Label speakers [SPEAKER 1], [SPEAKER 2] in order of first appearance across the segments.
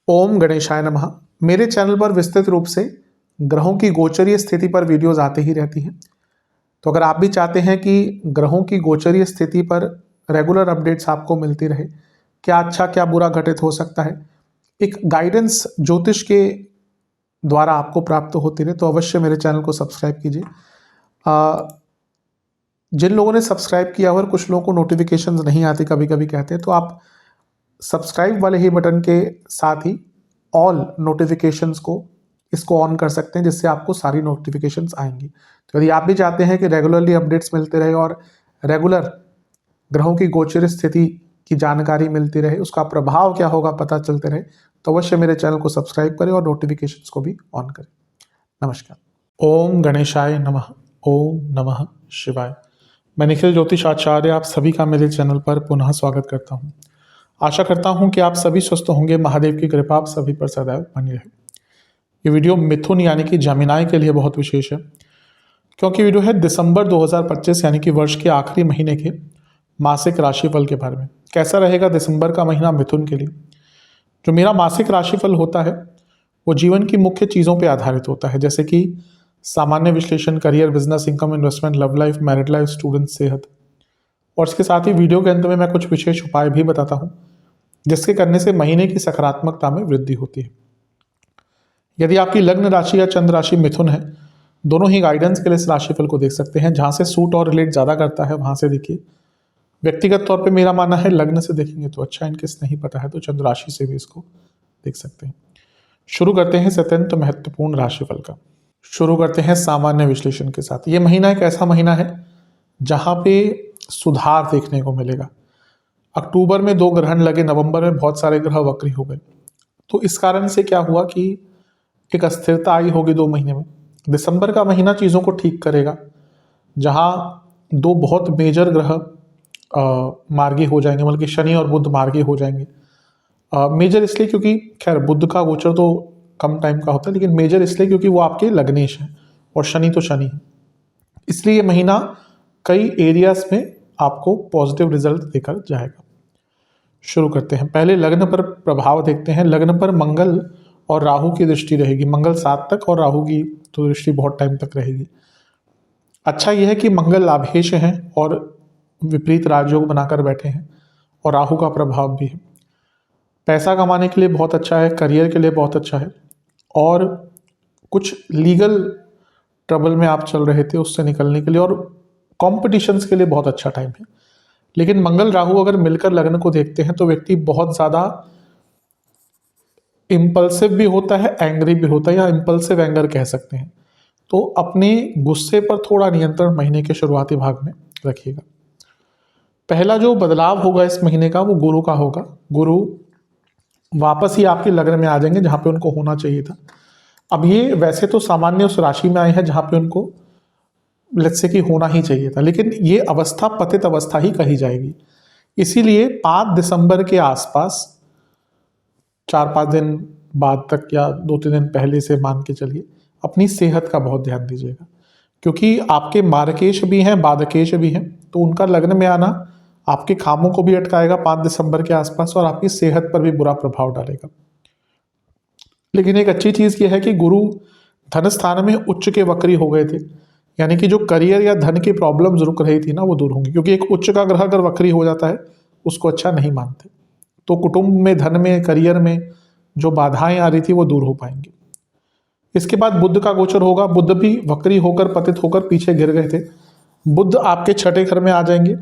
[SPEAKER 1] ओम गणेशाय नमः। मेरे चैनल पर विस्तृत रूप से ग्रहों की गोचरीय स्थिति पर वीडियोस आते ही रहती हैं। तो अगर आप भी चाहते हैं कि ग्रहों की गोचरीय स्थिति पर रेगुलर अपडेट्स आपको मिलती रहे, क्या अच्छा क्या बुरा घटित हो सकता है, एक गाइडेंस ज्योतिष के द्वारा आपको प्राप्त होती रहे, तो अवश्य मेरे चैनल को सब्सक्राइब कीजिए। जिन लोगों ने सब्सक्राइब किया और कुछ लोगों को नोटिफिकेशंस नहीं आती कभी कभी कहते हैं, तो आप सब्सक्राइब वाले ही बटन के साथ ही ऑल नोटिफिकेशंस को इसको ऑन कर सकते हैं, जिससे आपको सारी नोटिफिकेशंस आएंगी। तो यदि आप भी चाहते हैं कि रेगुलरली अपडेट्स मिलते रहे और रेगुलर ग्रहों की गोचर स्थिति की जानकारी मिलती रहे, उसका प्रभाव क्या होगा पता चलते रहे, तो अवश्य मेरे चैनल को सब्सक्राइब करें और नोटिफिकेशंस को भी ऑन करें। नमस्कार। ओम गणेशाय नमः। ओम नमः शिवाय। मैं निखिल ज्योतिष आचार्य आप सभी का मेरे चैनल पर पुनः स्वागत करता हूँ। आशा करता हूँ कि आप सभी स्वस्थ होंगे। महादेव की कृपा आप सभी पर सदैव बनी रहे। ये वीडियो मिथुन यानी कि जमिनाई के लिए बहुत विशेष है, क्योंकि वीडियो है दिसंबर 2025 यानी कि वर्ष के आखिरी महीने के मासिक राशिफल के बारे में। कैसा रहेगा दिसंबर का महीना मिथुन के लिए। जो मेरा मासिक राशिफल होता है वो जीवन की मुख्य चीज़ों पर आधारित होता है, जैसे कि सामान्य विश्लेषण, career, business, income, investment, love life, married life, student, सेहत, और इसके साथ ही वीडियो के अंत में मैं कुछ विशेष उपाय भी बताता हूँ, जिसके करने से महीने की सकारात्मकता में वृद्धि होती है। यदि आपकी लग्न राशि या चंद्र राशि मिथुन है, दोनों ही गाइडेंस के लिए इस राशिफल को देख सकते हैं। जहाँ से सूट और रिलेट ज़्यादा करता है वहाँ से देखिए। व्यक्तिगत तौर पे मेरा मानना है लग्न से देखेंगे तो अच्छा, इनकेस नहीं पता है तो चंद्र राशि से भी इसको देख सकते हैं। शुरू करते हैं अत्यंत महत्वपूर्ण राशिफल का। शुरू करते हैं सामान्य विश्लेषण के साथ। ये महीना एक ऐसा महीना है जहाँ पे सुधार देखने को मिलेगा। अक्टूबर में 2 ग्रहण लगे, नवंबर में बहुत सारे ग्रह वक्री हो गए, तो इस कारण से क्या हुआ कि एक अस्थिरता आई होगी 2 महीने में। दिसंबर का महीना चीज़ों को ठीक करेगा, जहाँ 2 बहुत मेजर ग्रह मार्गी हो जाएंगे, मतलब कि शनि और बुध मार्गी हो जाएंगे। मेजर इसलिए क्योंकि खैर बुध का गोचर तो कम टाइम का होता है, लेकिन मेजर इसलिए क्योंकि वो आपके लग्नेश हैं और शनि तो शनि है। इसलिए ये महीना कई एरियाज में आपको पॉजिटिव रिजल्ट देकर जाएगा। शुरू करते हैं। पहले लग्न पर प्रभाव देखते हैं। लग्न पर मंगल और राहु की दृष्टि रहेगी। मंगल 7 तक और राहु की तो दृष्टि बहुत टाइम तक रहेगी। अच्छा यह है कि मंगल लाभेश हैं और विपरीत राजयोग बनाकर बैठे हैं, और राहु का प्रभाव भी है। पैसा कमाने के लिए बहुत अच्छा है, करियर के लिए बहुत अच्छा है, और कुछ लीगल ट्रबल में आप चल रहे थे उससे निकलने के लिए और कॉम्पिटिशन्स के लिए बहुत अच्छा टाइम है। लेकिन मंगल राहु अगर मिलकर लग्न को देखते हैं तो व्यक्ति बहुत ज़्यादा इम्पल्सिव भी होता है, एंग्री भी होता है, या इम्पल्सिव एंगर कह सकते हैं। तो अपने गुस्से पर थोड़ा नियंत्रण महीने के शुरुआती भाग में रखिएगा। पहला जो बदलाव होगा इस महीने का वो गुरु का होगा। गुरु वापस ही आपके लग्न में आ जाएंगे जहाँ पे उनको होना चाहिए था। अब ये वैसे तो सामान्य उस राशि में आए हैं जहाँ पे उनको लेट्स से कि होना ही चाहिए था, लेकिन ये अवस्था पतित अवस्था ही कही जाएगी। इसीलिए 5 दिसंबर के आसपास 4-5 दिन बाद तक या 2-3 दिन पहले से मान के चलिए अपनी सेहत का बहुत ध्यान दीजिएगा, क्योंकि आपके मार्केश भी हैं, बाधकेश भी हैं, तो उनका लग्न में आना आपके कामों को भी अटकाएगा 5 दिसंबर के आसपास और आपकी सेहत पर भी बुरा प्रभाव डालेगा। लेकिन एक अच्छी चीज़ यह है कि गुरु धन स्थान में उच्च के वक्री हो गए थे, यानी कि जो करियर या धन की प्रॉब्लम्स रुक रही थी ना वो दूर होंगी, क्योंकि एक उच्च का ग्रह अगर वक्री हो जाता है उसको अच्छा नहीं मानते। तो कुटुंब में, धन में, करियर में जो बाधाएं आ रही थी वो दूर हो पाएंगी। इसके बाद बुध का गोचर होगा। बुध भी वक्री होकर, पतित होकर पीछे गिर गए थे। बुध आपके 6ठे घर में आ जाएंगे।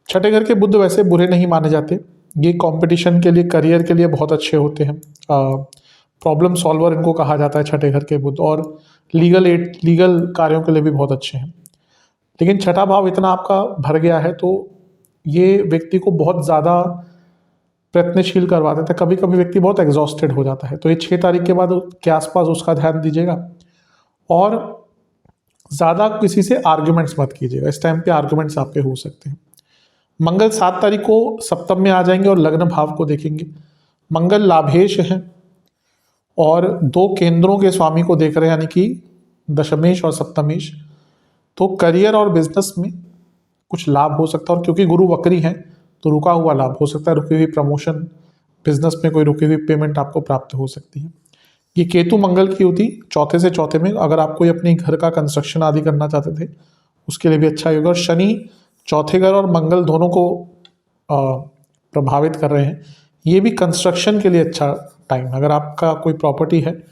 [SPEAKER 1] 6ठे घर के बुध वैसे बुरे नहीं माने जाते। ये कंपटीशन के लिए, करियर के लिए बहुत अच्छे होते हैं। प्रॉब्लम सॉल्वर इनको कहा जाता है 6ठे घर के बुध, और लीगल कार्यों के लिए भी बहुत अच्छे हैं। लेकिन 6ठा भाव इतना आपका भर गया है तो ये व्यक्ति को बहुत ज़्यादा प्रयत्नशील करवा देता है। कभी कभी व्यक्ति बहुत एग्जॉस्टेड हो जाता है, तो ये 6 तारीख के बाद के आसपास उसका ध्यान दीजिएगा। और ज़्यादा किसी से आर्ग्यूमेंट्स मत कीजिएगा। इस टाइम पे आर्ग्यूमेंट्स आपके हो सकते हैं। मंगल 7 तारीख को सप्तम में आ जाएंगे और लग्न भाव को देखेंगे। मंगल लाभेश हैं और 2 केंद्रों के स्वामी को देख रहे हैं, यानी कि दशमेश और सप्तमेश। तो करियर और बिजनेस में कुछ लाभ हो सकता है, और क्योंकि गुरु वक्री हैं तो रुका हुआ लाभ हो सकता है, रुकी हुई प्रमोशन, बिजनेस में कोई रुकी हुई पेमेंट आपको प्राप्त हो सकती है। ये केतु मंगल की युति चौथे से चौथे में, अगर आप कोई अपने घर का कंस्ट्रक्शन आदि करना चाहते थे उसके लिए भी अच्छा योग। और शनि चौथे घर और मंगल दोनों को प्रभावित कर रहे हैं, ये भी कंस्ट्रक्शन के लिए अच्छा टाइम है। अगर आपका कोई प्रॉपर्टी है,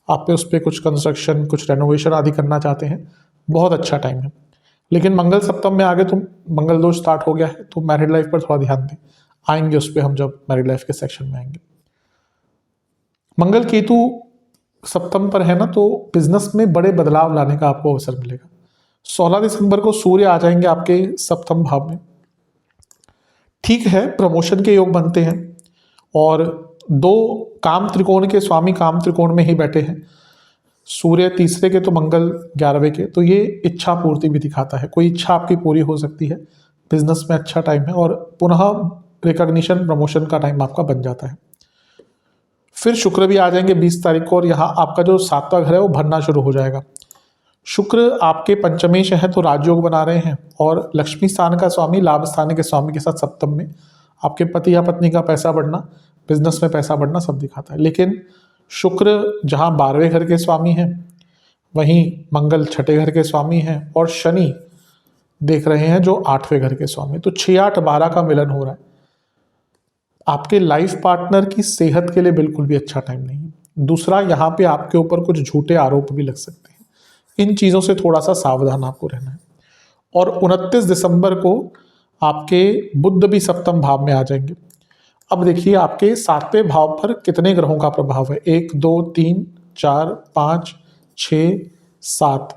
[SPEAKER 1] आप पे उस पर कुछ कंस्ट्रक्शन, कुछ रेनोवेशन आदि करना चाहते हैं, बहुत अच्छा टाइम है। लेकिन मंगल सप्तम में आगे तो मंगल दोष स्टार्ट हो गया है, तो मैरिड लाइफ पर थोड़ा ध्यान दें, आएंगे उस पर हम जब मैरिड लाइफ के सेक्शन में आएंगे। मंगल केतु सप्तम पर है ना, तो बिजनेस में बड़े बदलाव लाने का आपको अवसर मिलेगा। 16 दिसंबर को सूर्य आ जाएंगे आपके सप्तम भाव में। ठीक है, प्रमोशन के योग बनते हैं और दो काम त्रिकोण के स्वामी काम त्रिकोण में ही बैठे हैं, सूर्य तीसरे के तो मंगल 11वें के, तो ये इच्छा पूर्ति भी दिखाता है, कोई इच्छा आपकी पूरी हो सकती है, बिजनेस में अच्छा टाइम है और पुनः रिकॉग्निशन प्रमोशन का टाइम आपका बन जाता है। फिर शुक्र भी आ जाएंगे 20 तारीख को और यहाँ आपका जो 7वां घर है वो भरना शुरू हो जाएगा। शुक्र आपके पंचमेश है तो राजयोग बना रहे हैं और लक्ष्मी स्थान का स्वामी लाभ स्थान के स्वामी के साथ सप्तम में, आपके पति या पत्नी का पैसा बढ़ना, बिजनेस में पैसा बढ़ना सब दिखाता है। लेकिन शुक्र जहाँ 12वें घर के स्वामी हैं, वहीं मंगल छठे घर के स्वामी हैं और शनि देख रहे हैं जो 8वें घर के स्वामी, तो 6, 8, 12 का मिलन हो रहा है। आपके लाइफ पार्टनर की सेहत के लिए बिल्कुल भी अच्छा टाइम नहीं है। दूसरा, यहाँ पे आपके ऊपर कुछ झूठे आरोप भी लग सकते हैं, इन चीज़ों से थोड़ा सा सावधान आपको रहना है। और 29 दिसंबर को आपके बुध भी सप्तम भाव में आ जाएंगे। अब देखिए आपके 7वें भाव पर कितने ग्रहों का प्रभाव है, 1, 2, 3, 4, 5, 6, 7,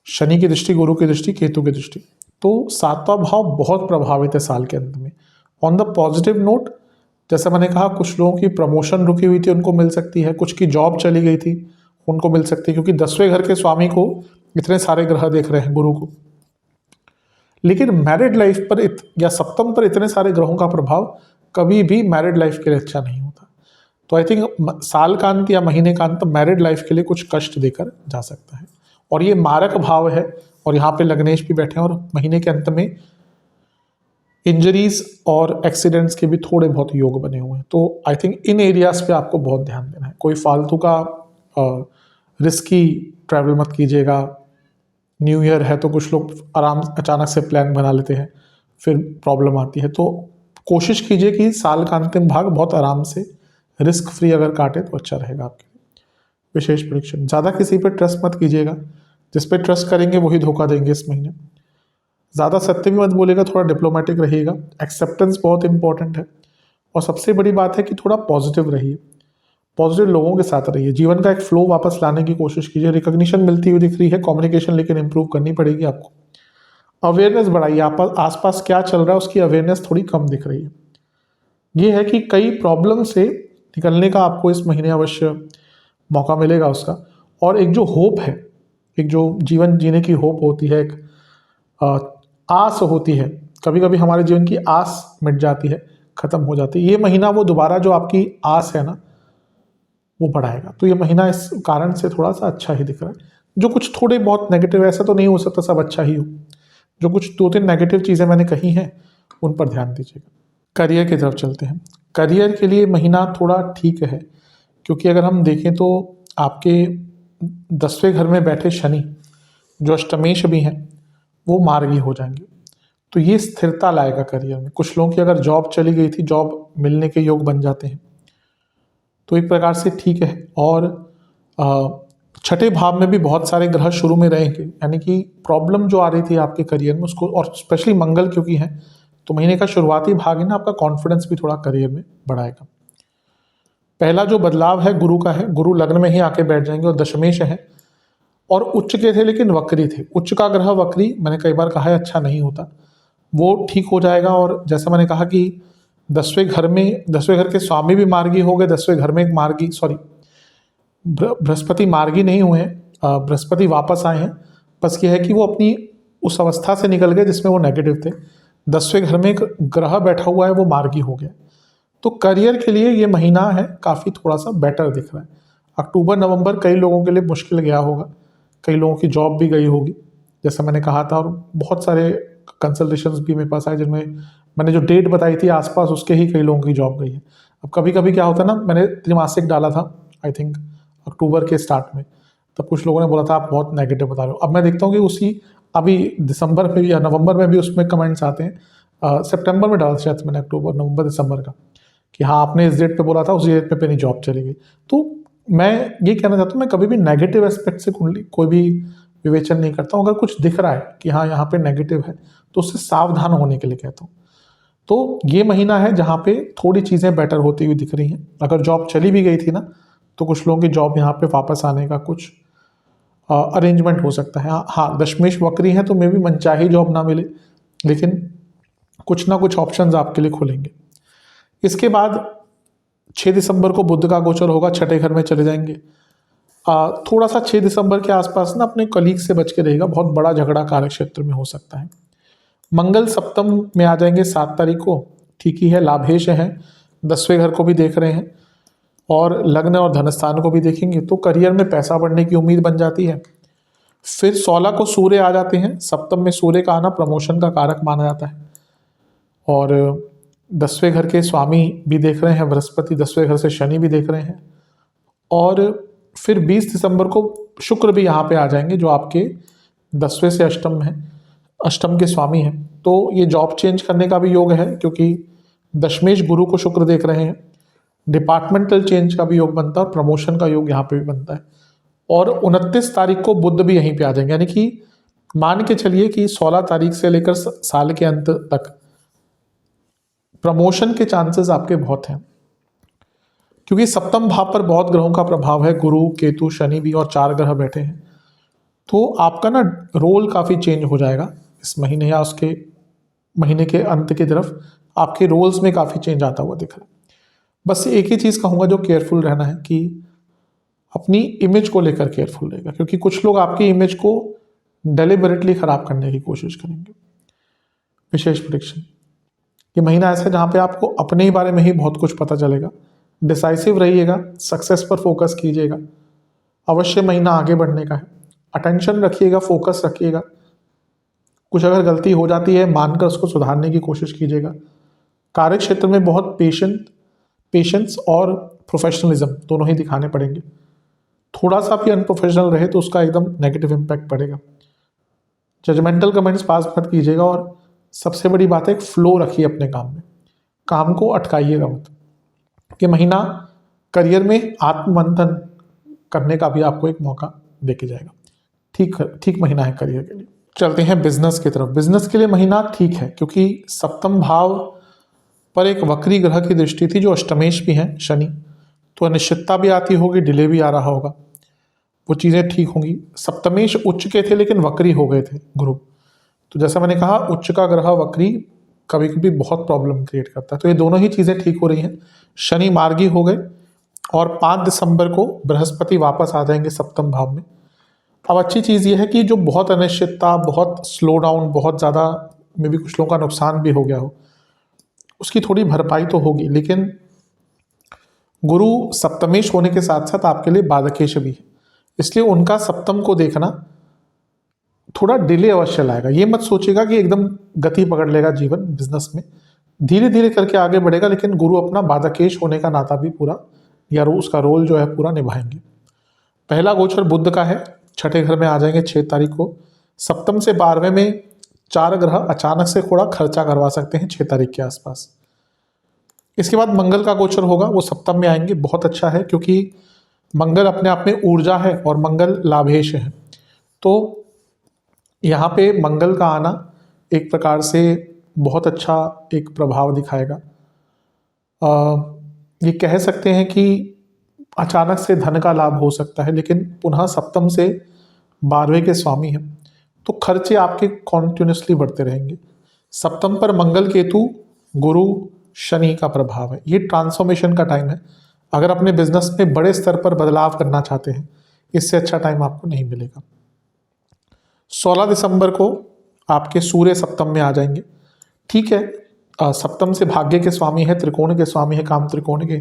[SPEAKER 1] शनि की दृष्टि, गुरु की दृष्टि, केतु की दृष्टि, तो 7वां भाव बहुत प्रभावित है साल के अंत में। ऑन द पॉजिटिव नोट, जैसे मैंने कहा, कुछ लोगों की प्रमोशन रुकी हुई थी उनको मिल सकती है, कुछ की जॉब चली गई थी उनको मिल सकती है, क्योंकि 10वें घर के स्वामी को इतने सारे ग्रह देख रहे हैं, गुरु को। लेकिन मैरिड लाइफ पर या सप्तम पर इतने सारे ग्रहों का प्रभाव कभी भी मैरिड लाइफ के लिए अच्छा नहीं होता। तो आई थिंक साल का अंत या महीने का अंत मैरिड लाइफ के लिए कुछ कष्ट देकर जा सकता है। और ये मारक भाव है और यहाँ पे लग्नेश भी बैठे हैं और महीने के अंत में इंजरीज और एक्सीडेंट्स के भी थोड़े बहुत योग बने हुए हैं। तो आई थिंक इन एरियाज पे आपको बहुत ध्यान देना है। कोई फालतू का रिस्की ट्रैवल मत कीजिएगा। न्यू ईयर है तो कुछ लोग अचानक से प्लान बना लेते हैं, फिर प्रॉब्लम आती है। तो कोशिश कीजिए कि साल का अंतिम भाग बहुत आराम से रिस्क फ्री अगर काटे तो अच्छा रहेगा आपके लिए। विशेष प्रेडिक्शन, ज़्यादा किसी पर ट्रस्ट मत कीजिएगा, जिस पे ट्रस्ट करेंगे वही धोखा देंगे इस महीने। ज़्यादा सत्य भी मत बोलेगा, थोड़ा डिप्लोमेटिक रहिएगा। एक्सेप्टेंस बहुत इंपॉर्टेंट है और सबसे बड़ी बात है कि थोड़ा पॉजिटिव रहिए, पॉजिटिव लोगों के साथ रहिए, जीवन का एक फ्लो वापस लाने की कोशिश कीजिए। रिकॉग्निशन मिलती हुई दिख रही है, कम्युनिकेशन लेकिन इंप्रूव करनी पड़ेगी आपको। अवेयरनेस बढ़ाइए, आप आसपास क्या चल रहा है उसकी अवेयरनेस थोड़ी कम दिख रही है। ये है कि कई प्रॉब्लम से निकलने का आपको इस महीने अवश्य मौका मिलेगा उसका। और एक जो होप है, एक जो जीवन जीने की होप होती है, एक आस होती है, कभी कभी हमारे जीवन की आस मिट जाती है, खत्म हो जाती है। ये महीना वो दोबारा जो आपकी आस है ना वो बढ़ाएगा। तो ये महीना इस कारण से थोड़ा सा अच्छा ही दिख रहा है। जो कुछ थोड़े बहुत नेगेटिव, ऐसा तो नहीं हो सकता सब अच्छा ही हो, जो कुछ 2-3 नेगेटिव चीज़ें मैंने कही हैं उन पर ध्यान दीजिएगा। करियर की तरफ चलते हैं। करियर के लिए महीना थोड़ा ठीक है, क्योंकि अगर हम देखें तो आपके 10वें घर में बैठे शनि जो अष्टमेश भी हैं वो मार्गी हो जाएंगे, तो ये स्थिरता लाएगा करियर में। कुछ लोगों की अगर जॉब चली गई थी, जॉब मिलने के योग बन जाते हैं, तो एक प्रकार से ठीक है। और छठे भाव में भी बहुत सारे ग्रह शुरू में रहेंगे, यानी कि प्रॉब्लम जो आ रही थी आपके करियर में उसको, और स्पेशली मंगल क्योंकि है, तो महीने का शुरुआती भाग है ना, आपका कॉन्फिडेंस भी थोड़ा करियर में बढ़ाएगा। पहला जो बदलाव है गुरु का है, गुरु लग्न में ही आके बैठ जाएंगे और दशमेश है और उच्च के थे लेकिन वक्री थे। उच्च का ग्रह वक्री, मैंने कई बार कहा है, अच्छा नहीं होता, वो ठीक हो जाएगा। और जैसा मैंने कहा कि 10वें घर के स्वामी भी मार्गी हो गए, 10वें घर में एक मार्गी, सॉरी बृहस्पति मार्गी नहीं हुए हैं, बृहस्पति वापस आए हैं। बस ये है कि वो अपनी उस अवस्था से निकल गए जिसमें वो नेगेटिव थे। 10वें घर में एक ग्रह बैठा हुआ है, वो मार्गी हो गया। तो करियर के लिए ये महीना है काफ़ी थोड़ा सा बेटर दिख रहा है। अक्टूबर नवंबर कई लोगों के लिए मुश्किल गया होगा, कई लोगों की जॉब भी गई होगी जैसा मैंने कहा था, और बहुत सारे कंसल्टेशंस भी मेरे पास आए जिनमें मैंने जो डेट बताई थी आसपास उसके ही कई लोगों की जॉब गई है। अब कभी कभी क्या होता है ना, मैंने त्रिमासिक डाला था आई थिंक अक्टूबर के स्टार्ट में, तब कुछ लोगों ने बोला था आप बहुत नेगेटिव बता रहे हो। अब मैं देखता हूँ कि उसी अभी दिसंबर में या नवंबर में भी उसमें कमेंट्स आते हैं, सितंबर में डाला था शायद मैंने, अक्टूबर नवंबर दिसंबर का, कि हाँ आपने इस डेट पे बोला था, उस डेट पे मेरी जॉब चली गई। तो मैं ये कहना चाहता हूँ, मैं कभी भी नेगेटिव एस्पेक्ट से कुंडली कोई भी विवेचन नहीं करता हूँ। अगर कुछ दिख रहा है कि हाँ यहाँ पे नेगेटिव है तो उससे सावधान होने के लिए कहता हूँ। तो ये महीना है जहाँ पे थोड़ी चीज़ें बेटर होती हुई दिख रही हैं। अगर जॉब चली भी गई थी ना, तो कुछ लोगों की जॉब यहाँ पे वापस आने का कुछ अरेंजमेंट हो सकता है। हाँ दशमेश वक्री है तो मे भी मनचाही जॉब ना मिले, लेकिन कुछ ना कुछ ऑप्शंस आपके लिए खुलेंगे। इसके बाद 6 दिसंबर को बुध का गोचर होगा, छठे घर में चले जाएंगे। थोड़ा सा 6 दिसंबर के आसपास ना अपने कलीग से बच के रहेगा, बहुत बड़ा झगड़ा कार्य क्षेत्र में हो सकता है। मंगल सप्तम में आ जाएंगे 7 तारीख को, ठीक ही है, लाभेश है, 10वें घर को भी देख रहे हैं और लग्न और धनस्थान को भी देखेंगे, तो करियर में पैसा बढ़ने की उम्मीद बन जाती है। फिर 16 को सूर्य आ जाते हैं, सप्तम में सूर्य का आना प्रमोशन का कारक माना जाता है। और 10वें घर के स्वामी भी देख रहे हैं बृहस्पति, 10वें घर से शनि भी देख रहे हैं। और फिर 20 दिसंबर को शुक्र भी यहाँ पे आ जाएंगे जो आपके 10वें से अष्टम है, अष्टम के स्वामी हैं। तो ये जॉब चेंज करने का भी योग है, क्योंकि दशमेश गुरु को शुक्र देख रहे हैं। डिपार्टमेंटल चेंज का भी योग बनता है और प्रमोशन का योग यहाँ पे भी बनता है। और 29 तारीख को बुध भी यहीं पे आ जाएंगे, यानी कि मान के चलिए कि 16 तारीख से लेकर साल के अंत तक प्रमोशन के चांसेस आपके बहुत हैं, क्योंकि सप्तम भाव पर बहुत ग्रहों का प्रभाव है, गुरु केतु शनि भी, और 4 ग्रह बैठे हैं। तो आपका ना रोल काफ़ी चेंज हो जाएगा इस महीने या उसके महीने के अंत की तरफ, आपके रोल्स में काफ़ी चेंज आता हुआ दिख रहा है। बस एक ही चीज़ कहूँगा, जो केयरफुल रहना है कि अपनी इमेज को लेकर केयरफुल रहेगा, क्योंकि कुछ लोग आपकी इमेज को डेलिबरेटली ख़राब करने की कोशिश करेंगे। विशेष प्रेडिक्शन, ये महीना ऐसा है जहाँ पे आपको अपने ही बारे में ही बहुत कुछ पता चलेगा। डिसाइसिव रहिएगा, सक्सेस पर फोकस कीजिएगा, अवश्य महीना आगे बढ़ने का है। अटेंशन रखिएगा, फोकस रखिएगा, कुछ अगर गलती हो जाती है मानकर उसको सुधारने की कोशिश कीजिएगा। कार्य क्षेत्र में बहुत पेशेंस और प्रोफेशनलिज्म दोनों ही दिखाने पड़ेंगे। थोड़ा सा भी अनप्रोफेशनल रहे तो उसका एकदम नेगेटिव इम्पैक्ट पड़ेगा। जजमेंटल कमेंट्स पास मत कीजिएगा, और सबसे बड़ी बात है फ्लो रखिए अपने काम में, काम को अटकाइएगा मत। कि महीना करियर में आत्ममंथन करने का भी आपको एक मौका देके जाएगा। ठीक महीना है करियर के लिए। चलते हैं बिजनेस की तरफ। बिजनेस के लिए महीना ठीक है, क्योंकि सप्तम भाव पर एक वक्री ग्रह की दृष्टि थी जो अष्टमेश भी हैं शनि, तो अनिश्चितता भी आती होगी, डिले भी आ रहा होगा, वो चीज़ें ठीक होंगी। सप्तमेश उच्च के थे लेकिन वक्री हो गए थे गुरु, तो जैसा मैंने कहा उच्च का ग्रह वक्री कभी कभी बहुत प्रॉब्लम क्रिएट करता है। तो ये दोनों ही चीज़ें ठीक हो रही हैं। शनि मार्गी हो गए और 5 दिसंबर को बृहस्पति वापस आ जाएंगे सप्तम भाव में। अब अच्छी चीज़ ये है कि जो बहुत अनिश्चितता, बहुत स्लो डाउन, बहुत ज़्यादा में भी कुछ लोगों का नुकसान भी हो गया हो, उसकी थोड़ी भरपाई तो होगी। लेकिन गुरु सप्तमेश होने के साथ साथ आपके लिए बाधकेश भी है, इसलिए उनका सप्तम को देखना थोड़ा डिले अवश्य लाएगा। ये मत सोचिएगा कि एकदम गति पकड़ लेगा जीवन बिजनेस में, धीरे धीरे करके आगे बढ़ेगा, लेकिन गुरु अपना बाधकेश होने का नाता भी पूरा, या उसका रोल जो है पूरा निभाएंगे। पहला गोचर बुध का है, छठे घर में आ जाएंगे 6 तारीख को। सप्तम से 12वें में 4 ग्रह अचानक से थोड़ा खर्चा करवा सकते हैं 6 तारीख के आसपास। इसके बाद मंगल का गोचर होगा, वो सप्तम में आएंगे, बहुत अच्छा है, क्योंकि मंगल अपने आप में ऊर्जा है और मंगल लाभेश है। तो यहाँ पे मंगल का आना एक प्रकार से बहुत अच्छा एक प्रभाव दिखाएगा। ये कह सकते हैं कि अचानक से धन का लाभ हो सकता है, लेकिन पुनः सप्तम से 12वें के स्वामी हैं, तो खर्चे आपके कॉन्टिन्यूसली बढ़ते रहेंगे। सप्तम पर मंगल केतु गुरु शनि का प्रभाव है, ये ट्रांसफॉर्मेशन का टाइम है। अगर अपने बिजनेस में बड़े स्तर पर बदलाव करना चाहते हैं, इससे अच्छा टाइम आपको नहीं मिलेगा। 16 दिसंबर को आपके सूर्य सप्तम में आ जाएंगे, ठीक है। सप्तम से भाग्य के स्वामी है, त्रिकोण के स्वामी है, काम त्रिकोण के,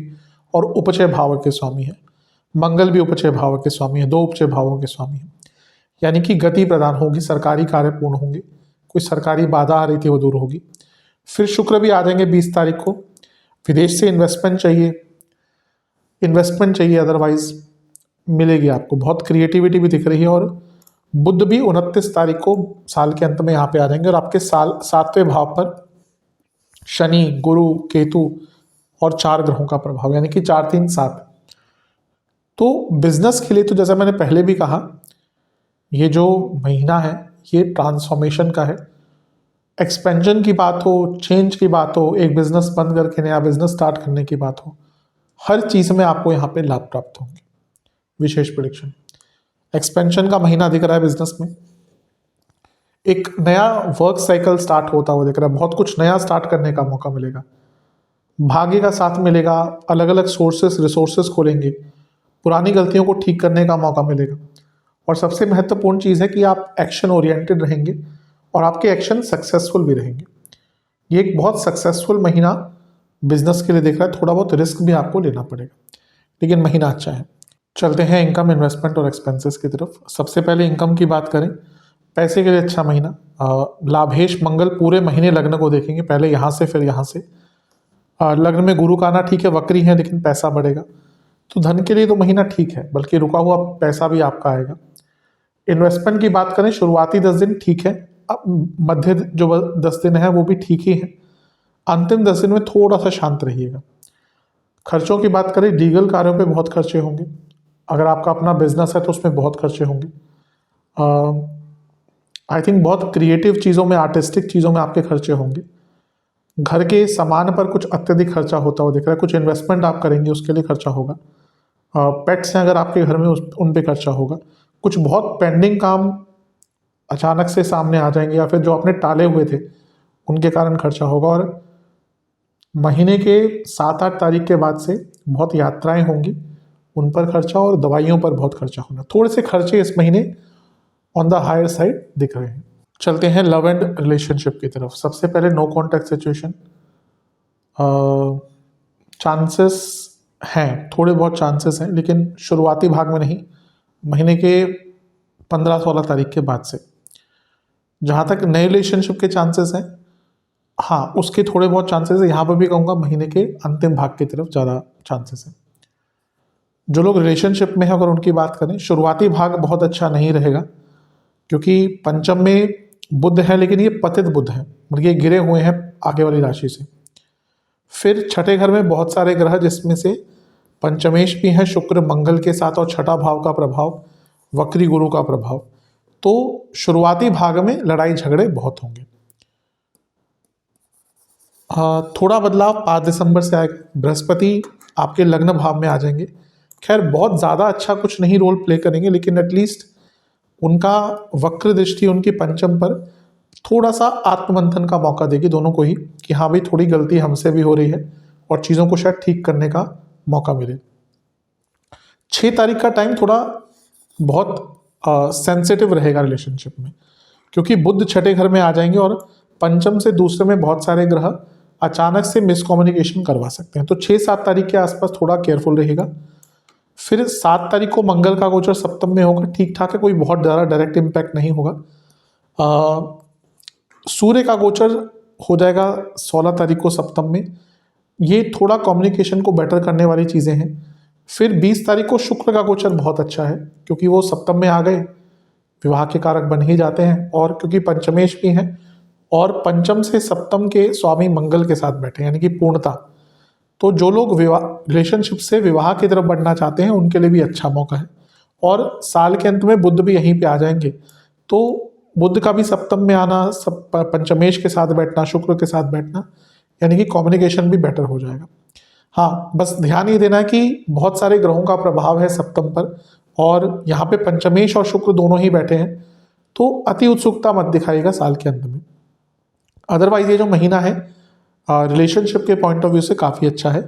[SPEAKER 1] और उपचय भाव के स्वामी है। मंगल भी उपचय भाव के स्वामी है, 2 उपचय भावों के स्वामी है, यानी कि गति प्रदान होगी, सरकारी कार्य पूर्ण होंगे, कोई सरकारी बाधा आ रही थी वो दूर होगी। फिर शुक्र भी आ जाएंगे 20 तारीख को। विदेश से इन्वेस्टमेंट चाहिए अदरवाइज मिलेगी आपको, बहुत क्रिएटिविटी भी दिख रही है। और बुध भी 29 तारीख को साल के अंत में यहाँ पे आ जाएंगे और आपके 7वें भाव पर शनि, गुरु, केतु और 4 ग्रहों का प्रभाव, यानी कि 4 3 7। तो बिजनेस के लिए तो जैसा मैंने पहले भी कहा, ये जो महीना है ये ट्रांसफॉर्मेशन का है। एक्सपेंशन की बात हो, चेंज की बात हो, एक बिजनेस बंद करके नया बिजनेस स्टार्ट करने की बात हो, हर चीज़ में आपको यहाँ पे लाभ प्राप्त होंगे। विशेष प्रेडिक्शन, एक्सपेंशन का महीना दिख रहा है बिजनेस में, एक नया वर्क साइकिल स्टार्ट होता हुआ दिख रहा है, बहुत कुछ नया स्टार्ट करने का मौका मिलेगा, भाग्य का साथ मिलेगा, अलग अलग सोर्सेस रिसोर्सेस खोलेंगे, पुरानी गलतियों को ठीक करने का मौका मिलेगा। और सबसे महत्वपूर्ण चीज़ है कि आप एक्शन ओरिएंटेड रहेंगे और आपके एक्शन सक्सेसफुल भी रहेंगे। ये एक बहुत सक्सेसफुल महीना बिजनेस के लिए दिख रहा है। थोड़ा बहुत रिस्क भी आपको लेना पड़ेगा, लेकिन महीना अच्छा है। चलते हैं इनकम, इन्वेस्टमेंट और एक्सपेंसेस की तरफ। सबसे पहले इनकम की बात करें, पैसे के लिए अच्छा महीना। लाभेश मंगल पूरे महीने लग्न को देखेंगे, पहले यहाँ से फिर यहाँ से। लग्न में गुरु का आना ठीक है, वक्री है लेकिन पैसा बढ़ेगा, तो धन के लिए तो महीना ठीक है, बल्कि रुका हुआ पैसा भी आपका आएगा। इन्वेस्टमेंट की बात करें, शुरुआती 10 दिन ठीक है, अब मध्य जो 10 दिन है वो भी ठीक ही है, अंतिम 10 दिन में थोड़ा सा शांत रहिएगा। खर्चों की बात करें, लीगल कार्यों पे बहुत खर्चे होंगे, अगर आपका अपना बिजनेस है तो उसमें बहुत खर्चे होंगे। आई थिंक बहुत क्रिएटिव चीज़ों में, आर्टिस्टिक चीज़ों में आपके खर्चे होंगे। घर के सामान पर कुछ अत्यधिक खर्चा होता हुआ दिख रहा है, कुछ इन्वेस्टमेंट आप करेंगे उसके लिए खर्चा होगा। पेट्स हैं अगर आपके घर में, उन पे खर्चा होगा। कुछ बहुत पेंडिंग काम अचानक से सामने आ जाएंगे, या फिर जो आपने टाले हुए थे उनके कारण खर्चा होगा। और महीने के 7-8 तारीख के बाद से बहुत यात्राएं होंगी, उन पर खर्चा, और दवाइयों पर बहुत खर्चा होना। थोड़े से खर्चे इस महीने ऑन द हायर साइड दिख रहे हैं। चलते हैं लव एंड रिलेशनशिप की तरफ। सबसे पहले नो कॉन्टैक्ट सिचुएशन, चांसेस हैं, थोड़े बहुत चांसेस हैं, लेकिन शुरुआती भाग में नहीं, महीने के 15-16 तारीख के बाद से। जहाँ तक नए रिलेशनशिप के चांसेस हैं, हाँ उसके थोड़े बहुत चांसेस है, यहाँ पर भी कहूँगा महीने के अंतिम भाग की तरफ ज़्यादा चांसेस हैं। जो लोग रिलेशनशिप में हैं अगर उनकी बात करें, शुरुआती भाग बहुत अच्छा नहीं रहेगा, क्योंकि पंचम में बुध है, लेकिन ये पतित बुध है, मतलब ये गिरे हुए हैं आगे वाली राशि से। फिर छठे घर में बहुत सारे ग्रह, जिसमें से पंचमेश भी है शुक्र मंगल के साथ, और छठा भाव का प्रभाव वक्री गुरु का प्रभाव। तो शुरुआती भाग में लड़ाई झगड़े बहुत होंगे। थोड़ा बदलाव 5 दिसंबर से आएगा, बृहस्पति आपके लग्न भाव में आ जाएंगे। खैर बहुत ज़्यादा अच्छा कुछ नहीं रोल प्ले करेंगे, लेकिन एटलीस्ट उनका वक्र दृष्टि उनकी पंचम पर थोड़ा सा आत्ममंथन का मौका देगी दोनों को ही, कि हाँ भाई थोड़ी गलती हमसे भी हो रही है और चीज़ों को शायद ठीक करने का मौका मिले। 6 तारीख का टाइम थोड़ा बहुत सेंसिटिव रहेगा रिलेशनशिप में, क्योंकि बुध छठे घर में आ जाएंगे और पंचम से दूसरे में बहुत सारे ग्रह अचानक से मिसकम्युनिकेशन करवा सकते हैं। तो 6-7 तारीख के आसपास थोड़ा केयरफुल रहेगा। फिर 7 तारीख को मंगल का गोचर सप्तम में होगा, ठीक ठाक है, कोई बहुत ज़्यादा डायरेक्ट इम्पैक्ट नहीं होगा। सूर्य का गोचर हो जाएगा 16 तारीख को सप्तम में, ये थोड़ा कम्युनिकेशन को बेटर करने वाली चीज़ें हैं। फिर 20 तारीख को शुक्र का गोचर बहुत अच्छा है, क्योंकि वो सप्तम में आ गए, विवाह के कारक बन ही जाते हैं, और क्योंकि पंचमेश भी हैं और पंचम से सप्तम के स्वामी मंगल के साथ बैठे, यानी कि पूर्णता। तो जो लोग रिलेशनशिप से विवाह की तरफ बढ़ना चाहते हैं उनके लिए भी अच्छा मौका है। और साल के अंत में बुध भी यहीं पे आ जाएंगे, तो बुध का भी सप्तम में आना, सब पंचमेश के साथ बैठना, शुक्र के साथ बैठना, यानी कि कम्युनिकेशन भी बेटर हो जाएगा। हाँ बस ध्यान ये देना है कि बहुत सारे ग्रहों का प्रभाव है सप्तम पर, और यहाँ पे पंचमेश और शुक्र दोनों ही बैठे हैं, तो अति उत्सुकता मत दिखाइएगा साल के अंत में। अदरवाइज ये जो महीना है रिलेशनशिप के पॉइंट ऑफ व्यू से काफ़ी अच्छा है।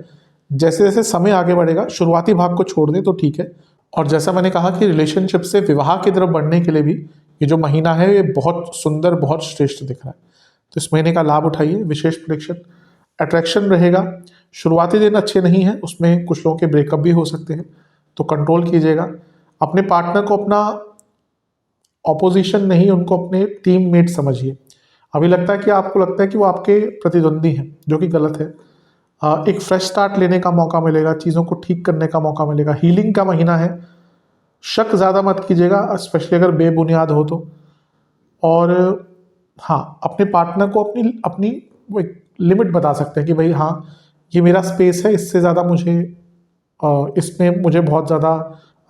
[SPEAKER 1] जैसे जैसे समय आगे बढ़ेगा, शुरुआती भाग को छोड़ दें तो ठीक है। और जैसा मैंने कहा कि रिलेशनशिप से विवाह की तरफ बढ़ने के लिए भी ये जो महीना है ये बहुत सुंदर, बहुत श्रेष्ठ दिख रहा है। तो इस महीने का लाभ उठाइए। विशेष प्रेडिक्शन, अट्रैक्शन रहेगा। शुरुआती दिन अच्छे नहीं हैं, उसमें कुछ लोगों के ब्रेकअप भी हो सकते हैं, तो कंट्रोल कीजिएगा। अपने पार्टनर को अपना ऑपोजिशन नहीं, उनको अपने टीम मेट समझिए। अभी लगता है कि आपको लगता है कि वो आपके प्रतिद्वंदी हैं, जो कि गलत है। एक फ्रेश स्टार्ट लेने का मौका मिलेगा, चीज़ों को ठीक करने का मौका मिलेगा, हीलिंग का महीना है। शक ज़्यादा मत कीजिएगा, स्पेशली अगर बेबुनियाद हो तो। और हाँ, अपने पार्टनर को अपनी अपनी वो एक लिमिट बता सकते हैं कि भाई हाँ, ये मेरा स्पेस है, इससे ज़्यादा मुझे इसमें मुझे बहुत ज़्यादा,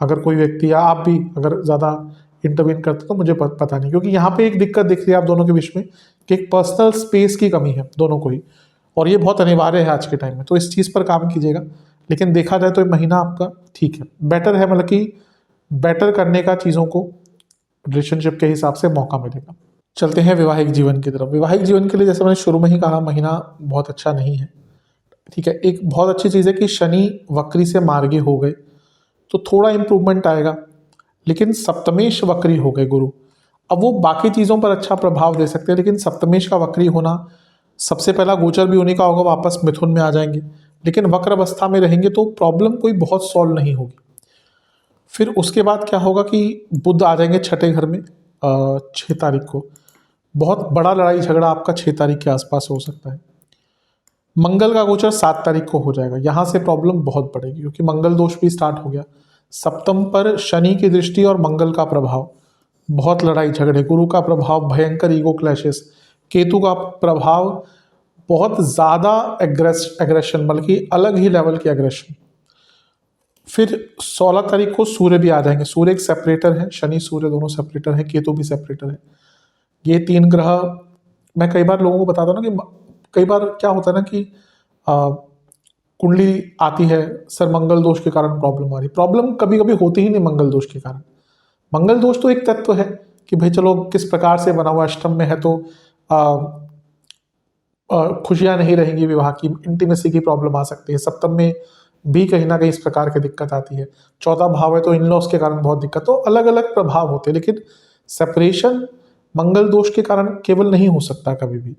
[SPEAKER 1] अगर कोई व्यक्ति या आप भी अगर ज़्यादा इंटरवीन करते तो मुझे पता नहीं, क्योंकि यहाँ पे एक दिक्कत दिख रही है आप दोनों के बीच में कि एक पर्सनल स्पेस की कमी है दोनों को ही, और ये बहुत अनिवार्य है आज के टाइम में। तो इस चीज़ पर काम कीजिएगा। लेकिन देखा जाए तो ये महीना आपका ठीक है, बेटर है, मतलब कि बेटर करने का चीज़ों को रिलेशनशिप के हिसाब से मौका मिलेगा। चलते हैं वैवाहिक जीवन की तरफ। वैवाहिक जीवन के लिए जैसे मैंने शुरू में ही कहा, महीना बहुत अच्छा नहीं है। ठीक है, एक बहुत अच्छी चीज़ है कि शनि वक्री से मार्गी हो गए तो थोड़ा इम्प्रूवमेंट आएगा, लेकिन सप्तमेश वक्री हो गए गुरु। अब वो बाकी चीज़ों पर अच्छा प्रभाव दे सकते हैं, लेकिन सप्तमेश का वक्री होना, सबसे पहला गोचर भी उन्हीं का होगा, वापस मिथुन में आ जाएंगे, लेकिन वक्र अवस्था में रहेंगे तो प्रॉब्लम कोई बहुत सॉल्व नहीं होगी। फिर उसके बाद क्या होगा कि बुध आ जाएंगे छठे घर में 6 तारीख को। बहुत बड़ा लड़ाई झगड़ा आपका 6 तारीख के आसपास हो सकता है। मंगल का गोचर 7 तारीख को हो जाएगा, यहाँ से प्रॉब्लम बहुत बढ़ेगी, क्योंकि मंगल दोष भी स्टार्ट हो गया। सप्तम पर शनि की दृष्टि और मंगल का प्रभाव, बहुत लड़ाई झगड़े, गुरु का प्रभाव भयंकर ईगो क्लैशेस, केतु का प्रभाव बहुत ज़्यादा एग्रेशन, बल्कि अलग ही लेवल की एग्रेशन। फिर 16 तारीख को सूर्य भी आ जाएंगे। सूर्य एक सेपरेटर है, शनि सूर्य दोनों सेपरेटर हैं, केतु भी सेपरेटर है। ये 3 ग्रह, मैं कई बार लोगों को बताता हूँ ना कि कई बार क्या होता है ना कि कुंडली आती है, सर मंगल दोष के कारण प्रॉब्लम आ रही। प्रॉब्लम कभी कभी होती ही नहीं मंगल दोष के कारण। मंगल दोष तो एक तत्व है कि भाई चलो किस प्रकार से बना हुआ, अष्टम में है तो खुशियां नहीं रहेंगी, विवाह की इंटीमेसी की प्रॉब्लम आ सकती है। सप्तम में भी कहीं ना कहीं इस प्रकार की दिक्कत आती है। 14 भाव है तो इन लॉस के कारण बहुत दिक्कत, तो अलग अलग प्रभाव होते हैं। लेकिन सेपरेशन मंगल दोष के कारण केवल नहीं हो सकता कभी भी,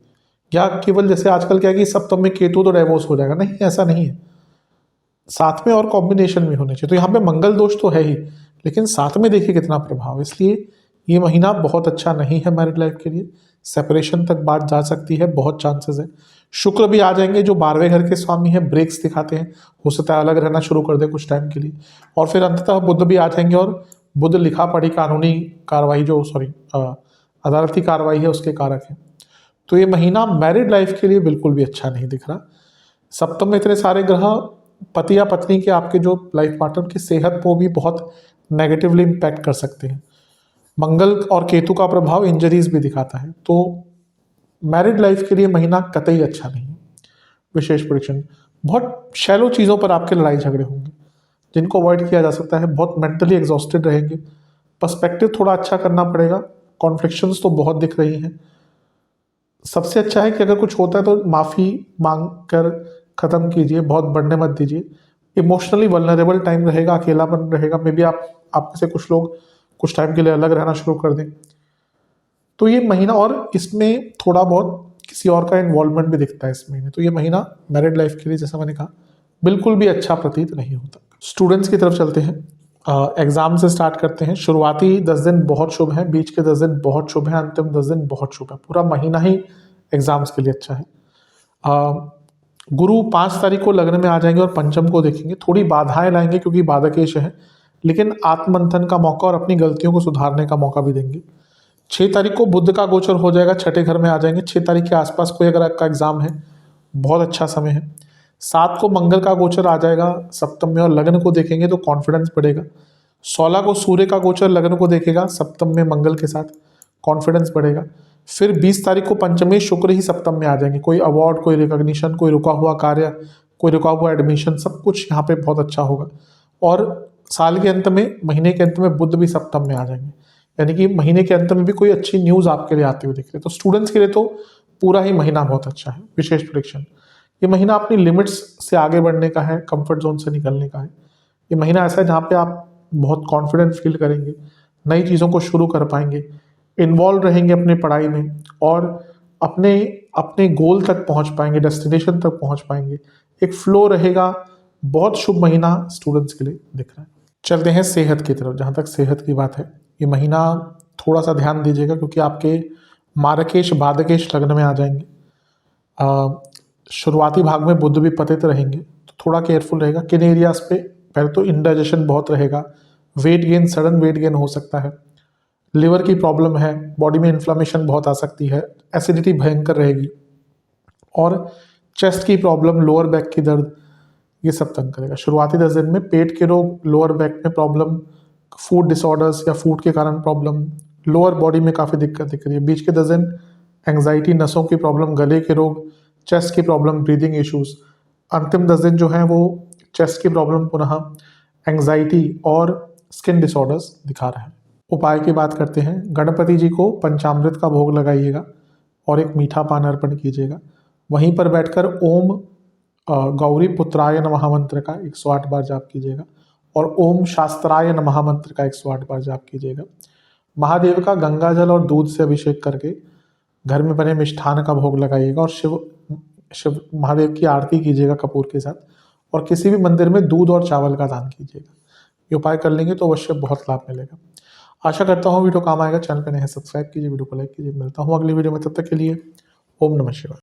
[SPEAKER 1] या केवल जैसे आजकल क्या है कि सप्तम में केतु तो डाइवोर्स हो जाएगा, नहीं, ऐसा नहीं है। साथ में और कॉम्बिनेशन में होने चाहिए। तो यहाँ पे मंगल दोष तो है ही, लेकिन साथ में देखिए कितना प्रभाव है। इसलिए ये महीना बहुत अच्छा नहीं है मैरिड लाइफ के लिए। सेपरेशन तक बात जा सकती है, बहुत चांसेस है। शुक्र भी आ जाएंगे जो 12वें घर के स्वामी है, ब्रेक्स दिखाते हैं, हो सकता है अलग रहना शुरू कर दे कुछ टाइम के लिए। और फिर अंततः बुध भी आ जाएंगे, और बुध लिखा पढ़ी कानूनी कार्रवाई जो अदालती कार्रवाई है उसके कारक है। तो ये महीना मैरिड लाइफ के लिए बिल्कुल भी अच्छा नहीं दिख रहा। सप्तम में इतने सारे ग्रह पति या पत्नी के, आपके जो लाइफ पार्टनर की सेहत को भी बहुत नेगेटिवली इम्पैक्ट कर सकते हैं। मंगल और केतु का प्रभाव इंजरीज भी दिखाता है। तो मैरिड लाइफ के लिए महीना कतई अच्छा नहीं है। विशेष प्रेडिक्शन, बहुत शैलो चीज़ों पर आपके लड़ाई झगड़े होंगे जिनको अवॉइड किया जा सकता है। बहुत मेंटली एग्जॉस्टेड रहेंगे, पर्सपेक्टिव थोड़ा अच्छा करना पड़ेगा। कॉन्फ्लिक्शंस तो बहुत दिख रही हैं। सबसे अच्छा है कि अगर कुछ होता है तो माफ़ी मांग कर ख़त्म कीजिए, बहुत बढ़ने मत दीजिए। इमोशनली वल्नरेबल टाइम रहेगा, अकेलापन रहेगा, मे बी आप में से कुछ लोग कुछ टाइम के लिए अलग रहना शुरू कर दें। तो ये महीना, और इसमें थोड़ा बहुत किसी और का इन्वॉल्वमेंट भी दिखता है इस महीने। तो ये महीना मैरिड लाइफ के लिए, जैसा मैंने कहा, बिल्कुल भी अच्छा प्रतीत नहीं होता। स्टूडेंट्स की तरफ चलते हैं। एग्जाम से स्टार्ट करते हैं। शुरुआती 10 दिन बहुत शुभ हैं, बीच के 10 दिन बहुत शुभ हैं, अंतिम 10 दिन बहुत शुभ है। पूरा महीना ही एग्जाम्स के लिए अच्छा है। गुरु 5 तारीख को लग्न में आ जाएंगे और पंचम को देखेंगे। थोड़ी बाधाएं लाएंगे क्योंकि बाधकेश है, लेकिन आत्ममंथन का मौका और अपनी गलतियों को सुधारने का मौका भी देंगे। 6 तारीख को बुध का गोचर हो जाएगा, छठे घर में आ जाएंगे। 6 तारीख के आसपास कोई अगर आपका एग्जाम है, बहुत अच्छा समय है। 7 को मंगल का गोचर आ जाएगा सप्तम में, और लग्न को देखेंगे तो कॉन्फिडेंस बढ़ेगा। 16 को सूर्य का गोचर लग्न को देखेगा सप्तम में मंगल के साथ, कॉन्फिडेंस बढ़ेगा। फिर 20 तारीख को पंचमी शुक्र ही सप्तम में आ जाएंगे। कोई अवार्ड, कोई रिकॉग्निशन, कोई रुका हुआ कार्य, कोई रुका हुआ एडमिशन, सब कुछ यहाँ पे बहुत अच्छा होगा। और साल के अंत में, महीने के अंत में बुध भी सप्तम में आ जाएंगे, यानी कि महीने के अंत में भी कोई अच्छी न्यूज़ आपके लिए आती हुई दिख रही है। तो स्टूडेंट्स के लिए तो पूरा ही महीना बहुत अच्छा है। विशेष प्रेडिक्शन, ये महीना अपनी लिमिट्स से आगे बढ़ने का है, कंफर्ट जोन से निकलने का है। ये महीना ऐसा है जहाँ पे आप बहुत कॉन्फिडेंट फील करेंगे, नई चीज़ों को शुरू कर पाएंगे, इन्वॉल्व रहेंगे अपनी पढ़ाई में, और अपने अपने गोल तक पहुँच पाएंगे, डेस्टिनेशन तक पहुँच पाएंगे। एक फ्लो रहेगा। बहुत शुभ महीना स्टूडेंट्स के लिए दिख रहा है। चलते हैं सेहत की तरफ। जहाँ तक सेहत की बात है, ये महीना थोड़ा सा ध्यान दीजिएगा, क्योंकि आपके मारकेश बाधकेश लग्न में आ जाएंगे। शुरुआती भाग में बुध भी पतित रहेंगे, तो थोड़ा केयरफुल रहेगा किन एरियाज पे। पहले तो इंडाइजेशन बहुत रहेगा, weight gain, sudden weight gain हो सकता है, लिवर की प्रॉब्लम है, बॉडी में इन्फ्लामेशन बहुत आ सकती है, एसिडिटी भयंकर रहेगी, और चेस्ट की प्रॉब्लम, लोअर बैक की दर्द, ये सब तंग करेगा। शुरुआती 10 दिन में पेट के रोग, लोअर बैक में प्रॉब्लम, फूड डिसऑर्डर्स या फूड के कारण प्रॉब्लम, लोअर बॉडी में काफ़ी दिक्कत दिख रही है। बीच के 10 दिन एंग्जाइटी, नसों की प्रॉब्लम, गले के रोग, चेस्ट की प्रॉब्लम, ब्रीदिंग इश्यूज। अंतिम 10 दिन जो हैं वो चेस्ट की प्रॉब्लम, पुनः एंग्जाइटी और स्किन डिसऑर्डर्स दिखा रहे हैं। उपाय की बात करते हैं। गणपति जी को पंचामृत का भोग लगाइएगा और एक मीठा पान अर्पण कीजिएगा। वहीं पर बैठकर ओम गौरी पुत्राय नमः मंत्र का 108 बार जाप कीजिएगा और ओम शास्त्राय नमः मंत्र का 108 बार जाप कीजिएगा। महादेव का गंगा जल और दूध से अभिषेक करके घर में बने मिष्ठान का भोग लगाइएगा और शिव महादेव की आरती कीजिएगा कपूर के साथ, और किसी भी मंदिर में दूध और चावल का दान कीजिएगा। ये उपाय कर लेंगे तो अवश्य बहुत लाभ मिलेगा। आशा करता हूँ वीडियो काम आएगा। चैनल पे नए हैं सब्सक्राइब कीजिए, वीडियो को लाइक कीजिए। मिलता हूँ अगली वीडियो में, तब तक के लिए ओम नमः शिवाय।